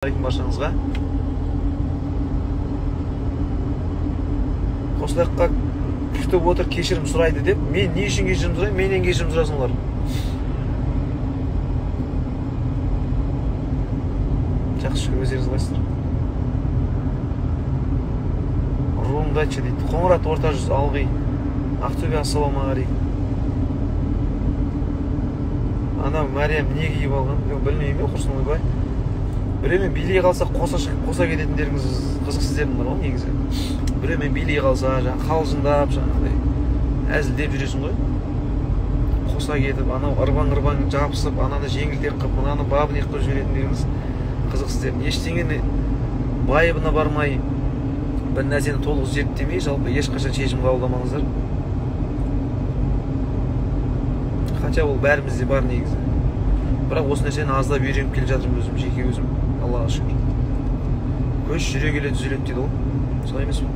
баршаңызға. Қосылаққа күтіп отыр, кешірім сұрайды деп. Мен не үшін кешірім сұрайым? Менен кешірім сұрасын олар. Жақсы шүкір, өздеріңіз қалайсыздар? Руымды айтшы дейді. Қоңырат орта жүз Алғи. Ақтөбе, ассалаумағалейкум. Ана Мәриям не киіп алған? Білмеймін, құрсын ойбай. Біреумен билей қалса қоса кететіндеріңіз қызық сіздердің бар ғой негізі. Біреумен билей қалса, қалжыңдап, әзілдеп жүресің ғой. Қоса кетіп, анау ырбаң жабысып, ананы жеңілтек қып, мынаны бабынек қып жүретіндеріңіз қызық сіздердің. Ештеңені байыбына бармай, бір нәрсені толық зерттемей, жалпы ешқашан шешім қабылдамаңыздар. Хотя ол бәрімізде бар негізі. Бірақ осы нәрсені аздап үйреніп келе жатырмын өзім, жеке өзім. Аллаға шүкір. Көш жүре келе түзеледі дейді ол. Солай емес пе?